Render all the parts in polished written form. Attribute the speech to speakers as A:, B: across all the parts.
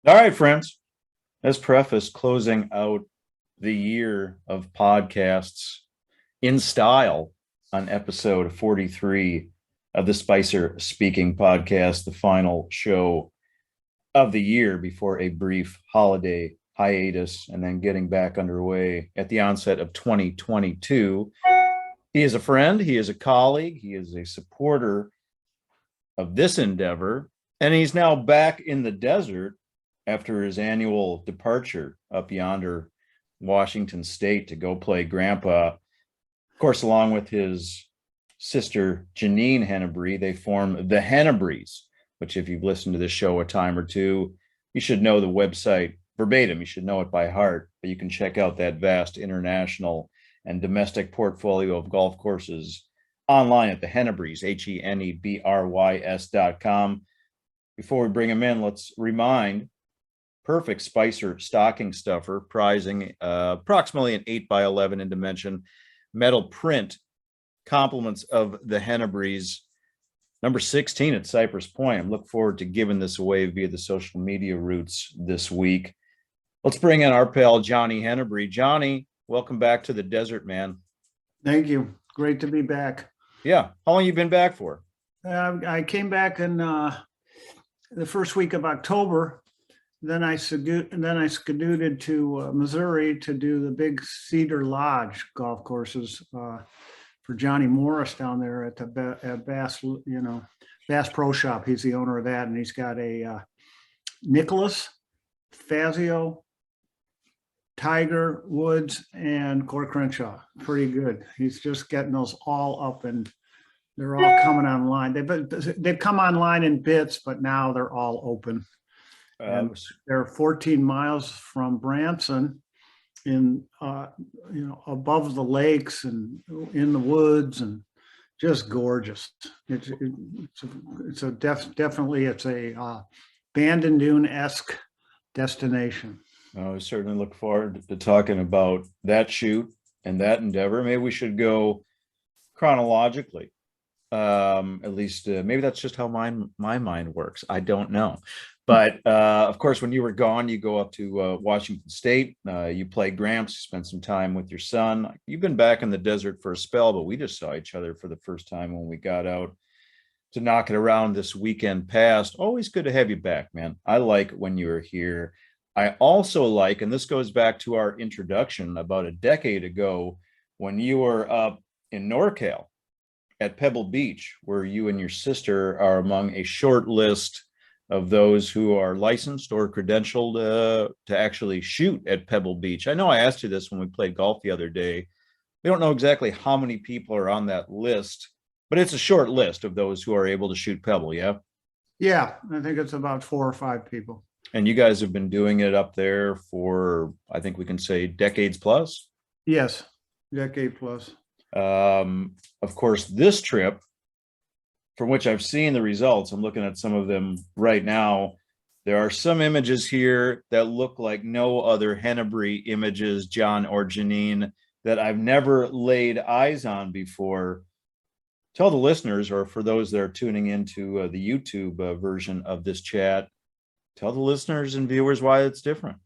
A: All right, friends. As preface, closing out the year of podcasts in style on episode 43 of the Spicer Speaking podcast, the final show of the year before a brief holiday hiatus and then getting back underway at the onset of 2022. He is a friend, he is a colleague, he is a supporter of this endeavor, and he's now back in the desert after his annual departure up yonder Washington State to go play grandpa. Of course, along with his sister Janine Henebry, they form the Henebrys, which, if you've listened to this show a time or two, you should know the website verbatim. You should know it by heart, but you can check out that vast international and domestic portfolio of golf courses online at the Henebrys, HENEBRYS.com. Before we bring him in, let's remind Perfect Spicer stocking stuffer, prizing approximately an 8x11 in dimension, metal print, compliments of the Henebrys, number 16 at Cypress Point. I'm looking forward to giving this away via the social media routes this week. Let's bring in our pal, Johnny Henebry. Johnny, welcome back to the desert, man.
B: Thank you. Great to be back.
A: Yeah. How long you been back for?
B: I came back in the first week of October. Then I skedaddled to Missouri to do the big Cedar Lodge golf courses for Johnny Morris down there at the at Bass, Bass Pro Shop. He's the owner of that, and he's got a Nicholas, Fazio, Tiger Woods, and Core Crenshaw. Pretty good. He's just getting those all up, and they're all coming online. They've come online in bits, but now they're all open. And they're 14 miles from Branson, in above the lakes and in the woods, and just gorgeous. It's definitely a Bandon Dune-esque destination.
A: I certainly look forward to talking about that shoot and that endeavor. Maybe we should go chronologically. At least maybe that's just how my mind works. I don't know. But of course, when you were gone, you go up to Washington State. You play Gramps, you spend some time with your son. You've been back in the desert for a spell, but we just saw each other for the first time when we got out to knock it around this weekend past. Always good to have you back, man. I like when you're here. I also like, and this goes back to our introduction about a decade ago when you were up in NorCal at Pebble Beach, where you and your sister are among a short list of those who are licensed or credentialed to actually shoot at Pebble Beach. I know I asked you this when we played golf the other day. We don't know exactly how many people are on that list, but it's a short list of those who are able to shoot Pebble, yeah?
B: Yeah, I think it's about 4 or 5 people.
A: And you guys have been doing it up there for, I think we can say, decades plus?
B: Yes, decade plus.
A: Of course, this trip, from which I've seen the results, I'm looking at some of them right now. There are some images here that look like no other Henebry images, John or Janine, that I've never laid eyes on before. Tell the listeners, or for those that are tuning into the YouTube version of this chat, tell the listeners and viewers why it's different.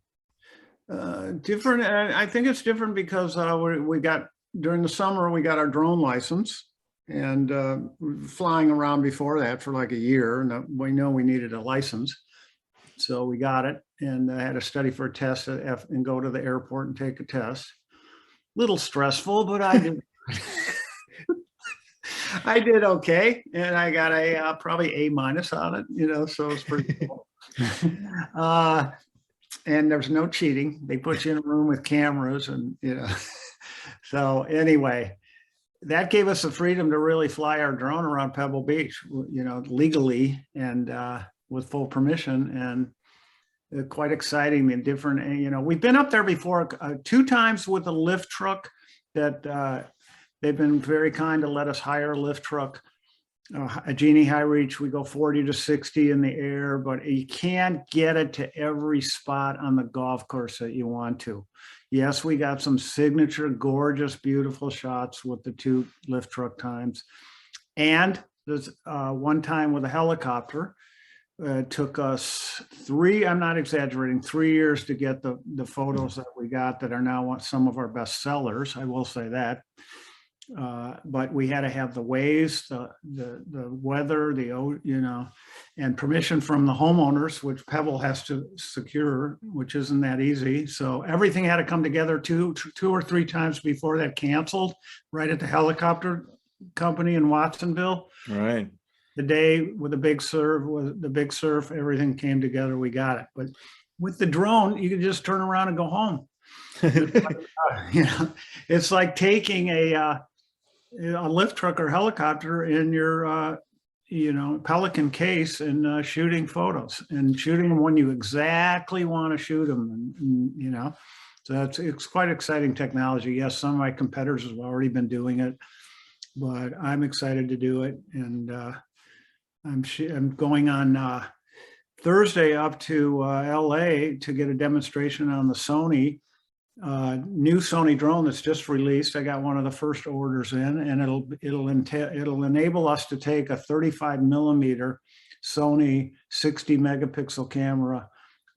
B: Different. I think it's different because we got, during the summer, we got our drone license, and flying around before that for like a year, and we know we needed a license, so we got it, and I had to study for a test and go to the airport and take a test. Little stressful, but I did. I did okay, and I got a probably A- on it, so it's pretty cool. And there's no cheating. They put you in a room with cameras, and so anyway, that gave us the freedom to really fly our drone around Pebble Beach, legally and with full permission, and quite exciting and different. And, we've been up there before 2 times with a lift truck that they've been very kind to let us hire a lift truck. A Genie High Reach, we go 40 to 60 in the air, but you can't get it to every spot on the golf course that you want to. Yes, we got some signature, gorgeous, beautiful shots with the 2 lift truck times. And there's one time with a helicopter It took us I'm not exaggerating, 3 years to get the photos that we got that are now some of our best sellers. I will say that. But we had to have the waves, the weather, and permission from the homeowners, which Pebble has to secure, which isn't that easy. So everything had to come together two or three times before that canceled, right at the helicopter company in Watsonville.
A: Right.
B: The day with the big surf, everything came together. We got it. But with the drone, you can just turn around and go home. It's like taking a lift truck or helicopter in your Pelican case and shooting photos and shooting them when you exactly want to shoot them, and so it's quite exciting technology. Yes, some of my competitors have already been doing it, but I'm excited to do it. And I'm going on Thursday up to LA to get a demonstration on the Sony new Sony drone that's just released. I got one of the first orders in, and it'll enable us to take a 35 millimeter Sony 60 megapixel camera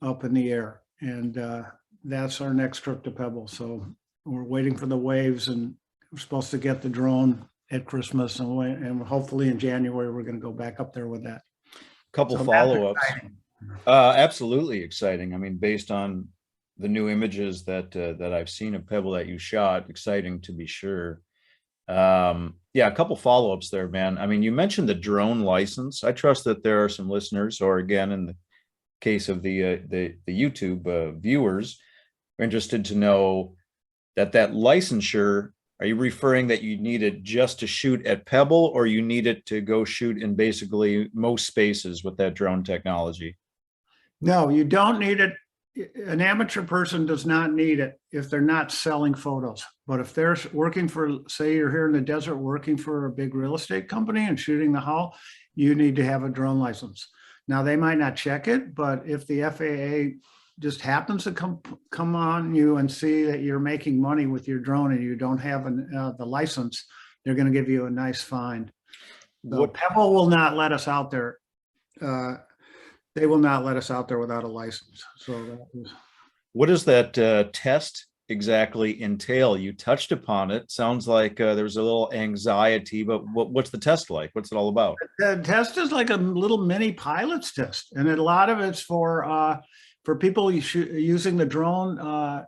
B: up in the air, and that's our next trip to Pebble. So we're waiting for the waves, and we're supposed to get the drone at Christmas, and hopefully in January we're going to go back up there with that.
A: Couple follow-ups. Absolutely exciting. I mean, based on the new images that I've seen of Pebble that you shot, exciting to be sure. Yeah, a couple follow-ups there, man. I mean, you mentioned the drone license. I trust that there are some listeners, or again, in the case of the YouTube viewers, are interested to know that licensure. Are you referring that you need it just to shoot at Pebble, or you need it to go shoot in basically most spaces with that drone technology?
B: No, you don't need it. An amateur person does not need it if they're not selling photos. But if they're working for, say you're here in the desert working for a big real estate company and shooting the hull, you need to have a drone license. Now, they might not check it, but if the FAA just happens to come on you and see that you're making money with your drone and you don't have the license, they're going to give you a nice fine. So Pebble will not let us out there. They will not let us out there without a license. So
A: what does that test exactly entail? You touched upon it. Sounds like there's a little anxiety, but what's the test like? What's it all about?
B: The test is like a little mini pilot's test, and a lot of it's for people using the drone,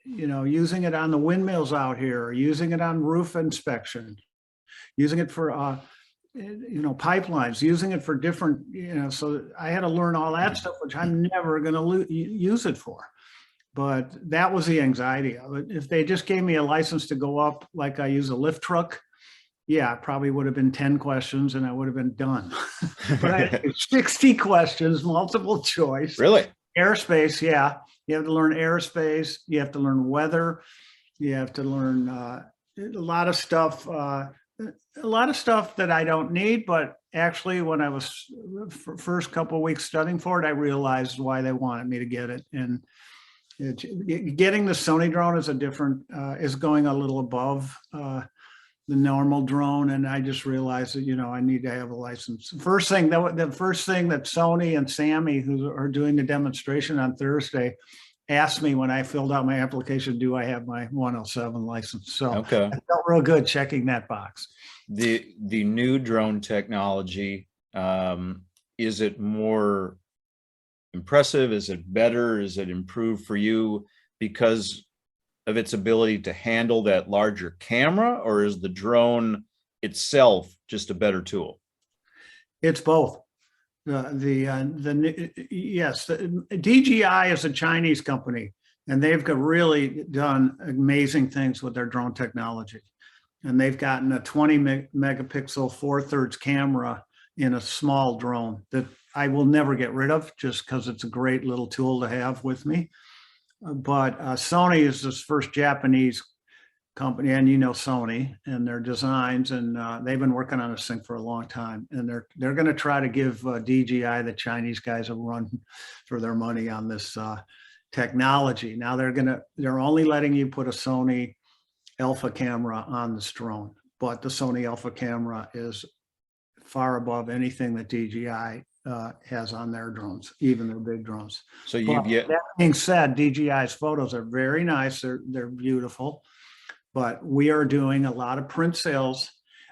B: using it on the windmills out here, using it on roof inspection, using it for pipelines, using it for different, so I had to learn all that stuff, which I'm never going to use it for. But that was the anxiety of it. If they just gave me a license to go up like I use a lift truck, yeah, it probably would have been 10 questions and I would have been done. But I had 60 questions, multiple choice.
A: Really?
B: Airspace, yeah. You have to learn airspace. You have to learn weather. You have to learn a lot of stuff that I don't need. But actually, when I was first couple of weeks studying for it, I realized why they wanted me to get it. And getting the Sony drone is is going a little above the normal drone, and I just realized that I need to have a license. The first thing that Sony and Sammy, who are doing the demonstration on Thursday, asked me when I filled out my application, do I have my 107 license? So
A: okay.
B: I felt real good checking that box.
A: The new drone technology, is it more impressive? Is it better? Is it improved for you because of its ability to handle that larger camera, or is the drone itself just a better tool?
B: It's both. Yes, DJI is a Chinese company, and they've really done amazing things with their drone technology. And they've gotten a 20 megapixel 4/3 camera in a small drone that I will never get rid of, just because it's a great little tool to have with me. But Sony is this first Japanese company, and Sony and their designs, and they've been working on this thing for a long time, and they're going to try to give DJI, the Chinese guys, a run for their money on this technology. Now they're only letting you put a Sony Alpha camera on this drone, but the Sony Alpha camera is far above anything that DJI has on their drones, even their big drones.
A: So
B: But
A: you've yet,
B: that being said, DJI's photos are very nice. They're beautiful, but we are doing a lot of print sales.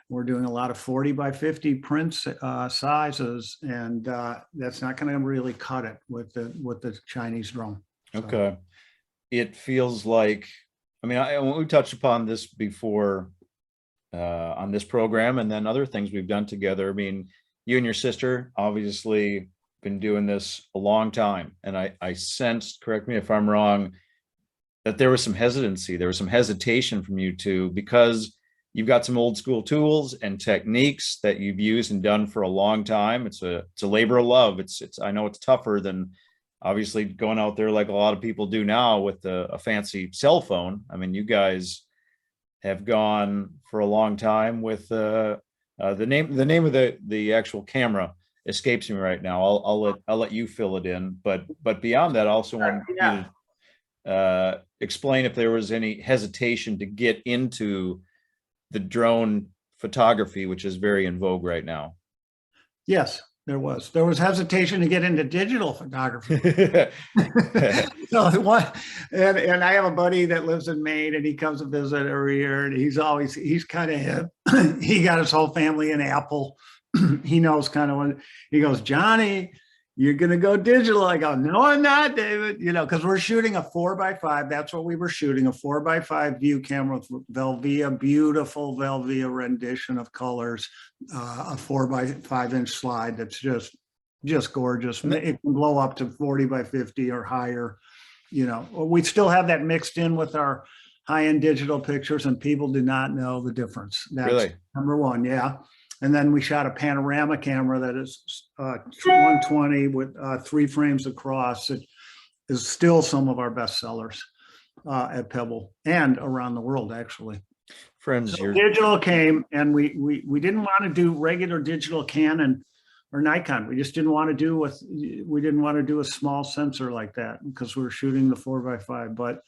B: We're doing a lot of 40 by 50 print sizes, and that's not going to really cut it with the Chinese drone. So.
A: okay. It feels like, I mean, we touched upon this before on this program and then other things we've done together. I mean, you and your sister obviously been doing this a long time. And I sensed, correct me if I'm wrong, that there was some hesitancy, there was some hesitation from you two because you've got some old school tools and techniques that you've used and done for a long time. It's a labor of love. It's I know it's tougher than obviously going out there like a lot of people do now with a fancy cell phone. I mean, you guys have gone for a long time with the name of the actual camera escapes me right now. I'll let you fill it in. But beyond that, I also want you to explain if there was any hesitation to get into the drone photography, which is very in vogue right now.
B: Yes, there was hesitation to get into digital photography. So what, and I have a buddy that lives in Maine, and he comes to visit every year, and he's kind of hip. He got his whole family in Apple. He knows kind of when he goes, Johnny, you're going to go digital. I go, no, I'm not, David, because we're shooting a 4x5. That's what we were shooting, a 4x5 view camera with Velvia, beautiful Velvia rendition of colors, a 4x5 slide that's just gorgeous. It can blow up to 40 by 50 or higher. We still have that mixed in with our high-end digital pictures, and people do not know the difference. That's
A: really?
B: Number one. Yeah. And then we shot a panorama camera that is 120 with 3 frames across. It is still some of our best sellers at Pebble and around the world, actually.
A: Friends,
B: so digital came, and we didn't want to do regular digital Canon or Nikon. We just didn't want to do a small sensor like that because we were shooting the 4x5. But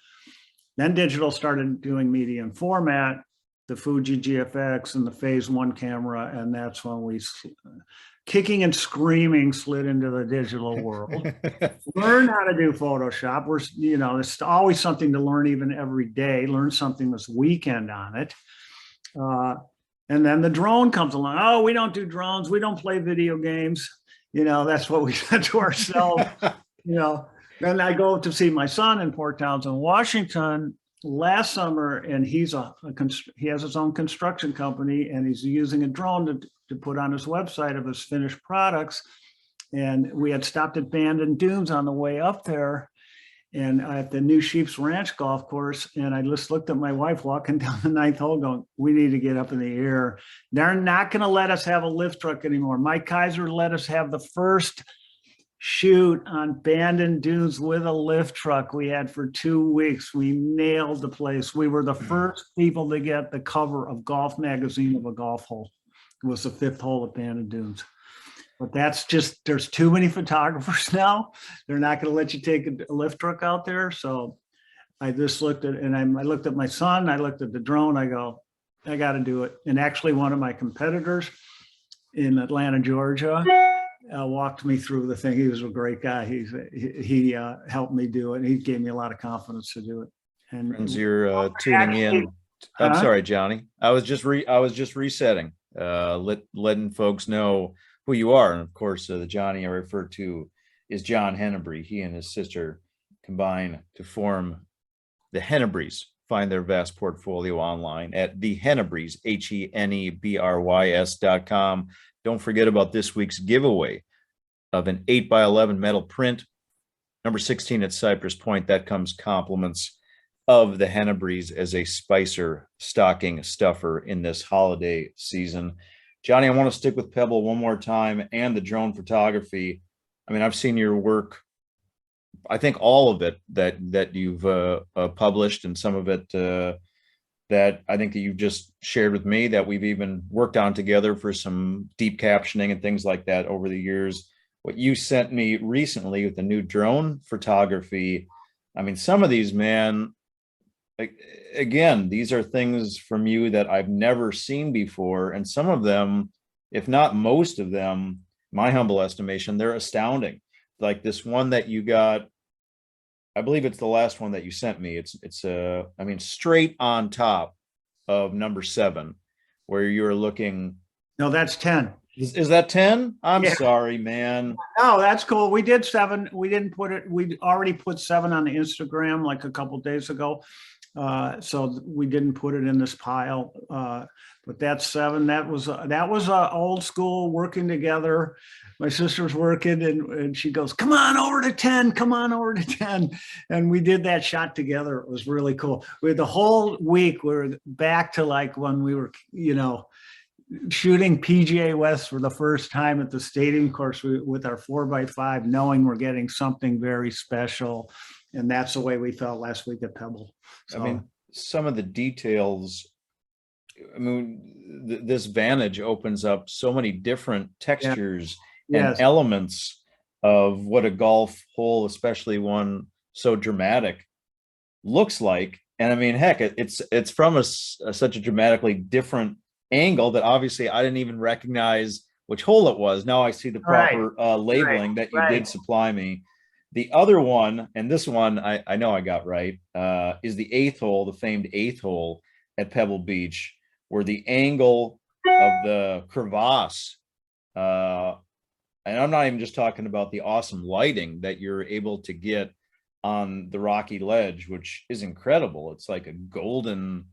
B: then digital started doing medium format, the Fuji GFX and the Phase 1 camera, and that's when we, kicking and screaming, slid into the digital world. Learn how to do Photoshop. There's always something to learn, even every day. Learn something this weekend on it. And then the drone comes along. Oh, we don't do drones. We don't play video games. That's what we said to ourselves. Then I go to see my son in Port Townsend, Washington, last summer, and he has his own construction company, and he's using a drone to put on his website of his finished products. And we had stopped at Bandon Dunes on the way up there, and at the New Sheep's Ranch golf course, and I just looked at my wife walking down the 9th hole going, we need to get up in the air. They're not going to let us have a lift truck anymore. Mike Kaiser let us have the first shoot on Bandon Dunes with a lift truck we had for 2 weeks. We nailed the place. We were the first people to get the cover of Golf Magazine of a golf hole. It was the 5th hole at Bandon Dunes. But that's just, there's too many photographers now. They're not going to let you take a lift truck out there. So I just looked at, and I looked at my son, I looked at the drone, I go, I got to do it. And actually one of my competitors in Atlanta, Georgia, walked me through the thing. He was a great guy. He helped me do it. He gave me a lot of confidence to do it. And
A: friends, you're tuning in. I'm sorry, Johnny. I was just resetting, letting folks know who you are. And of course, the Johnny I referred to is John Henebry. He and his sister combine to form the Henebrys. Find their vast portfolio online at the Henebrys, HENEBRYS.com. Don't forget about this week's giveaway of an 8x11 metal print, number 16 at Cypress Point. That comes compliments of the Henebrys as a Spicer stocking stuffer in this holiday season. Johnny, I want to stick with Pebble one more time and the drone photography. I mean, I've seen your work, I think all of it that you've published, and some of it that I think that you've just shared with me, that we've even worked on together for some deep captioning and things like that over the years. What you sent me recently with the new drone photography, I mean, some of these, man, like, again, these are things from you that I've never seen before. And some of them, if not most of them, my humble estimation, they're astounding. Like this one that you got, I believe it's the last one that you sent me. I mean, straight on top of number 7, where you're looking.
B: No, that's 10.
A: Is that 10? I'm
B: Yeah.
A: sorry, man.
B: Oh, that's cool. We did 7. We didn't put it. We already put 7 on the Instagram like a couple days ago. So we didn't put it in this pile. But that's 7. That was old school working together. My sister's working and she goes, come on over to 10, come on over to 10. And we did that shot together. It was really cool. We had the whole week, we were back to like when we were, shooting PGA West for the first time at the stadium course with our 4x5, knowing we're getting something very special. And that's the way we felt last week at Pebble. So,
A: I mean, some of the details, I mean, this vantage opens up so many different textures and
B: yes.
A: elements of what a golf hole, especially one so dramatic, looks like. And I mean, heck, it's from such a dramatically different angle that obviously I didn't even recognize which hole it was. Now I see the proper labeling that you did supply me. The other one, and this one I know I got right, is the 8th hole, the famed 8th hole at Pebble Beach, where the angle of the crevasse, and I'm not even just talking about the awesome lighting that you're able to get on the rocky ledge, which is incredible. It's like a golden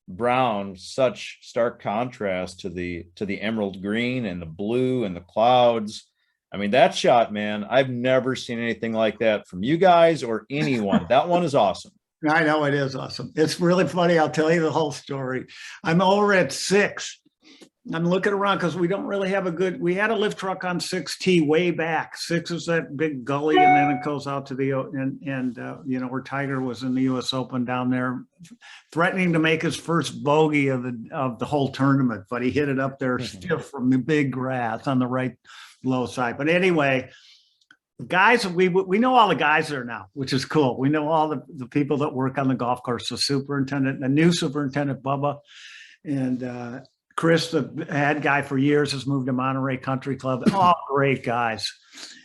A: brown, such stark contrast to the emerald green and the blue and the clouds. I mean, that shot, man, I've never seen anything like that from you guys or anyone. That one is awesome.
B: I know it is awesome. It's really funny. I'll tell you the whole story. I'm over at 6. I'm looking around because we don't really have we had a lift truck on 6T way back. 6 is that big gully, and then it goes out to where Tiger was in the US Open down there, threatening to make his first bogey of the whole tournament, but he hit it up there stiff from the big grass on the right low side. But anyway, guys, we know all the guys there now, which is cool. We know all the people that work on the golf course, the new superintendent, Bubba, and Chris, the head guy for years, has moved to Monterey Country Club. All great guys.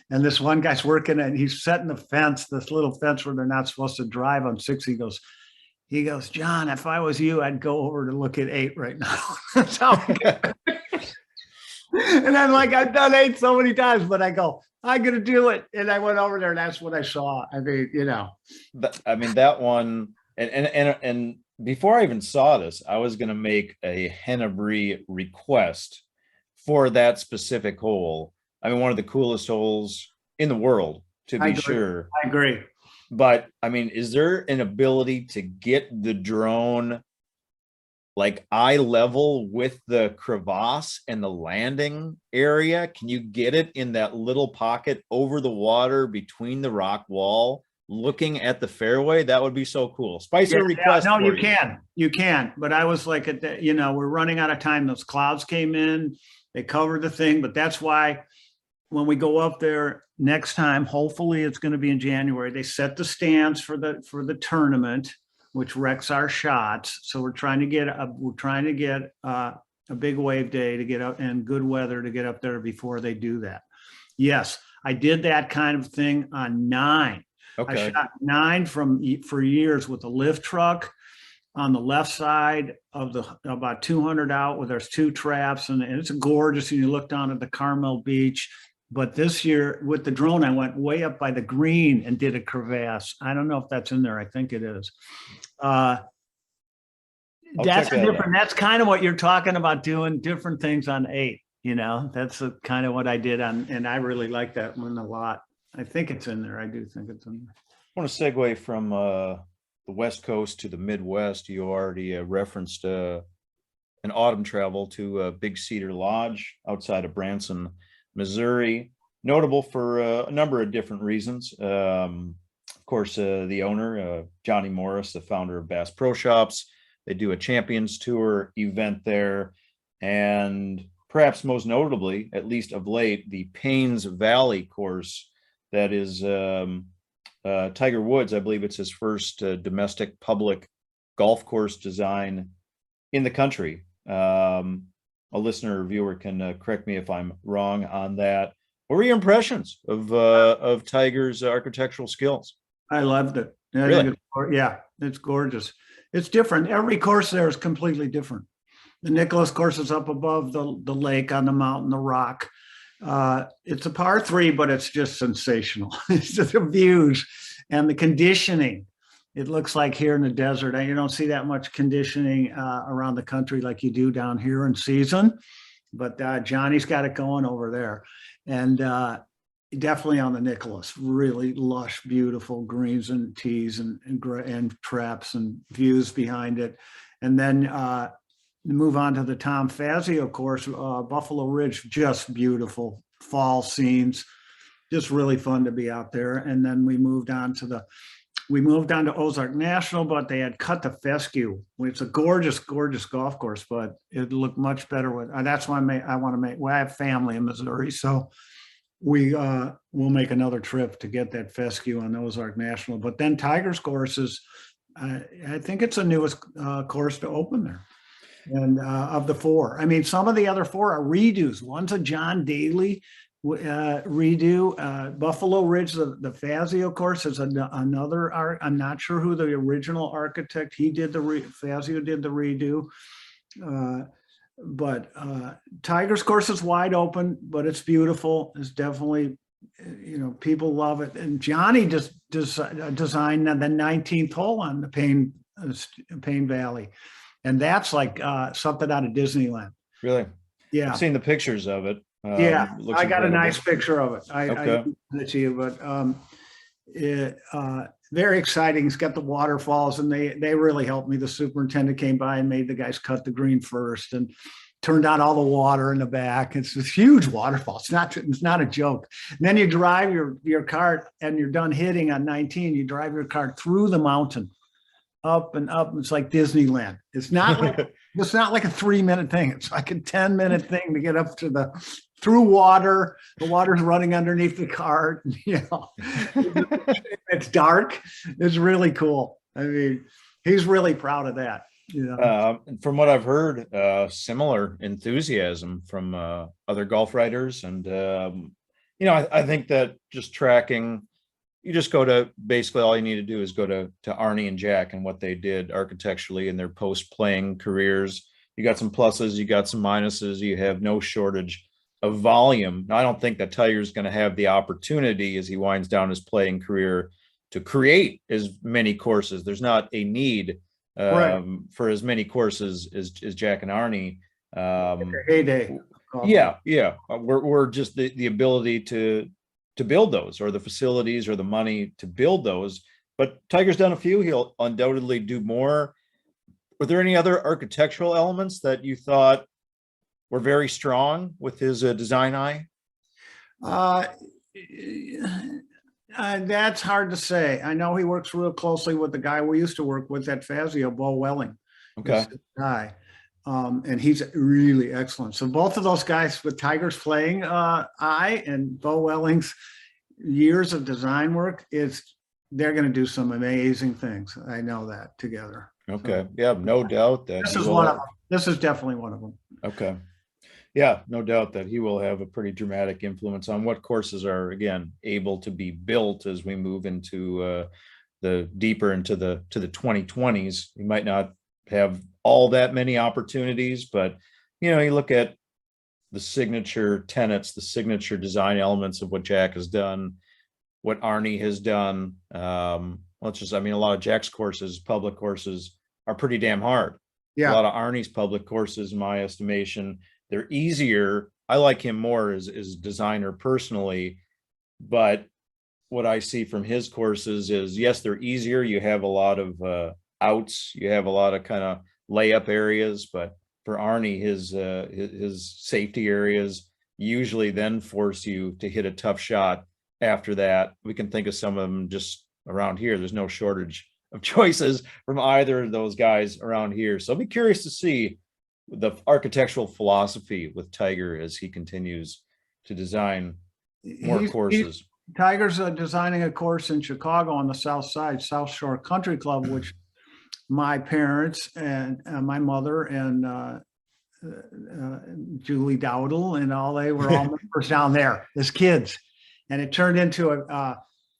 B: And this one guy's working and he's setting the fence, this little fence where they're not supposed to drive on 6. He goes, John, if I was you, I'd go over to look at 8 right now. That's how and I'm like, I've done 8 so many times, but I go, I'm going to do it. And I went over there and that's what I saw. I mean,
A: I mean, that one, and before I even saw this, I was going to make a Henebry request for that specific hole. I mean, one of the coolest holes in the world, to be sure.
B: I agree.
A: But I mean, is there an ability to get the drone like eye level with the crevasse and the landing area? Can you get it in that little pocket over the water between the rock wall, looking at the fairway? That would be so cool. Spicy request.
B: No, you can. But I was like, we're running out of time. Those clouds came in, they covered the thing. But that's why when we go up there next time, hopefully it's going to be in January, they set the stands for the tournament, which wrecks our shots. So we're trying to get a big wave day to get up and good weather to get up there before they do that. Yes, I did that kind of thing on 9.
A: Okay.
B: I shot 9 for years with a lift truck on the left side of about 200 out, where there's 2 traps, and it's gorgeous. And you look down at the Carmel Beach. But this year with the drone, I went way up by the green and did a crevasse. I don't know if that's in there. I think it is. That's different. That's kind of what you're talking about, doing different things on 8. That's kind of what I did and I really like that one a lot. I think it's in there. I do think it's in there.
A: I want to segue from the West Coast to the Midwest. You already referenced an autumn travel to Big Cedar Lodge outside of Branson, Missouri, notable for a number of different reasons. Of course, the owner, Johnny Morris, the founder of Bass Pro Shops, they do a Champions Tour event there. And perhaps most notably, at least of late, the Paynes Valley course that is Tiger Woods. I believe it's his first domestic public golf course design in the country. A listener or viewer can correct me if I'm wrong on that. What were your impressions of Tiger's architectural skills?
B: I loved it. I think
A: Really?
B: it's, yeah, it's gorgeous. It's different. Every course there is completely different. The Nicholas course is up above the lake on the mountain, the rock. It's a par three, but it's just sensational. It's just the views and the conditioning. It looks like here in the desert, and you don't see that much conditioning around the country like you do down here in season. But Johnny's got it going over there, and definitely on the Nicholas. Really lush, beautiful greens and tees and traps and views behind it, and then move on to the Tom Fazio course, Buffalo Ridge, just beautiful fall scenes, just really fun to be out there. And then we moved on to Ozark National, but they had cut the fescue. It's a gorgeous, gorgeous golf course, but it looked much better with. That's why I want to make. Well, I have family in Missouri, so we will make another trip to get that fescue on Ozark National. But then Tiger's course is, I think it's the newest course to open there. And of the four, I mean, some of the other four are redos. One's a John Daly redo. Buffalo Ridge, the Fazio course is another art. I'm not sure who the original architect. He did Fazio did the redo. But Tiger's course is wide open, but it's beautiful. It's definitely, people love it. And Johnny just designed the 19th hole on the Payne Valley. And that's like something out of Disneyland.
A: Really?
B: Yeah.
A: I've seen the pictures of it.
B: Yeah,
A: Looks
B: I got
A: incredible.
B: a nice picture of it. I
A: Okay.
B: sent it to you, but very exciting. It's got the waterfalls, and they really helped me. The superintendent came by and made the guys cut the green first, and turned on all the water in the back. It's this huge waterfall. It's not a joke. And then you drive your cart, and you're done hitting on 19. You drive your cart through the mountain, up and up. It's like Disneyland. It's not like a 3-minute thing. It's like a 10-minute thing to get up to through water. The water's running underneath the cart. It's dark. It's really cool. I mean, he's really proud of that.
A: From what I've heard, similar enthusiasm from other golf writers, and I think that just tracking. You just go to basically all you need to do is go to Arnie and Jack and what they did architecturally in their post-playing careers. You got some pluses, you got some minuses. You have no shortage of volume. Now, I don't think that Tiger's going to have the opportunity as he winds down his playing career to create as many courses. There's not a need for as many courses as Jack and Arnie.
B: Heyday.
A: Yeah. We're just the ability to build those, or the facilities or the money to build those. But Tiger's done a few. He'll undoubtedly do more. Were there any other architectural elements that you thought were very strong with his design eye?
B: That's hard to say. I know he works real closely with the guy we used to work with at Fazio, Bo Welling.
A: Okay.
B: Guy. And he's really excellent. So both of those guys with Tiger's playing eye and Bo Welling's years of design work, they're going to do some amazing things. I know that together.
A: Okay. So, yeah, no doubt that
B: this is one of them. This is definitely one of them.
A: Okay. Yeah, no doubt that he will have a pretty dramatic influence on what courses are, again, able to be built as we move into the deeper into the 2020s. We might not have all that many opportunities, but you look at the signature tenets, the signature design elements of what Jack has done, what Arnie has done. A lot of Jack's courses, public courses, are pretty damn hard.
B: Yeah.
A: A lot of Arnie's public courses, in my estimation, they're easier. I like him more as a designer personally, but what I see from his courses is, yes, they're easier. You have a lot of outs. You have a lot of kind of layup areas, but for Arnie, his safety areas usually then force you to hit a tough shot. After that, we can think of some of them just around here. There's no shortage of choices from either of those guys around here. So I'll be curious to see the architectural philosophy with Tiger as he continues to design more courses.
B: Tiger's designing a course in Chicago on the South Side, South Shore Country Club, which my parents and my mother and Julie Dowdle and all, they were all members down there as kids. And it turned into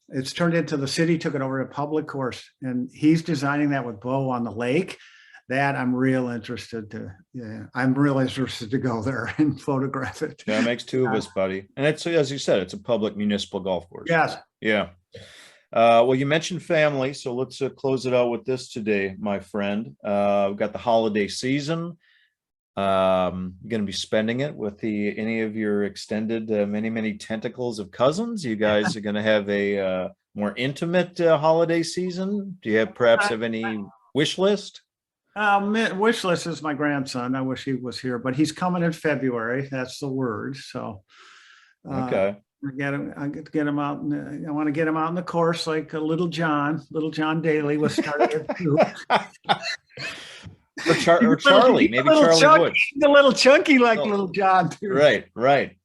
B: the city took it over to public course, and he's designing that with Bo on the lake. That I'm real interested to, I'm real interested to go there and photograph it.
A: That makes two of us, buddy. And it's, as you said, it's a public municipal golf course.
B: Yes.
A: Yeah. Well, you mentioned family, so let's close it out with this today, my friend. We've got the holiday season. You're going to be spending it with any of your extended many tentacles of cousins. You guys are going to have a more intimate holiday season. Do you have any wish list?
B: Wish list is my grandson. I wish he was here, but he's coming in February. That's the word. So
A: okay.
B: I get to get him out. I want to get him out in the course like Little John Daly was started at 2.
A: Or Charlie, maybe Charlie would.
B: He's a little chunky like Little John too.
A: Right.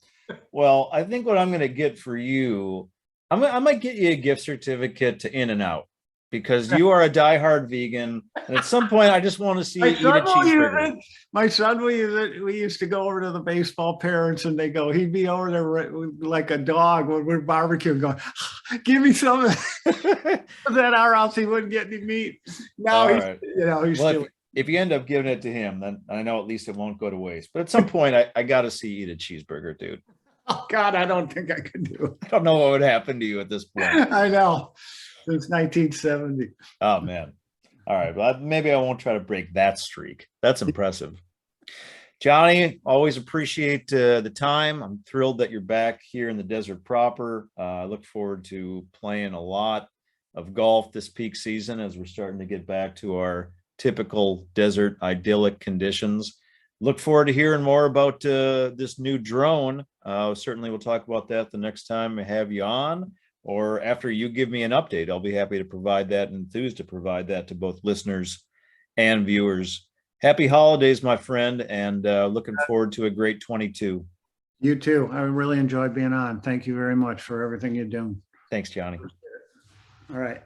A: Well, I think what I'm going to get for you, I might get you a gift certificate to In-N-Out, because you are a diehard vegan, and at some point I just want to see you eat a cheeseburger.
B: My son will use it. We used to go over to the baseball parents, and he'd be over there like a dog when we're barbecuing, going, "Give me some of that," or else he wouldn't get any meat. Now he's still.
A: If you end up giving it to him, then I know at least it won't go to waste. But at some point, I got to see you eat a cheeseburger, dude.
B: Oh God, I don't think I could do it.
A: I don't know what would happen to you at this point.
B: I know. Since 1970.
A: Oh man. All right. Well, maybe I won't try to break that streak. That's impressive. Johnny, always appreciate the time. I'm thrilled that you're back here in the desert proper. I look forward to playing a lot of golf this peak season as we're starting to get back to our typical desert idyllic conditions. Look forward to hearing more about this new drone. Certainly we'll talk about that the next time I have you on, or after you give me an update. I'll be happy to provide that, and enthused to provide that to both listeners and viewers. Happy holidays, my friend, and looking forward to a great 22.
B: You too. I really enjoyed being on. Thank you very much for everything you're doing.
A: Thanks, Johnny.
B: All right.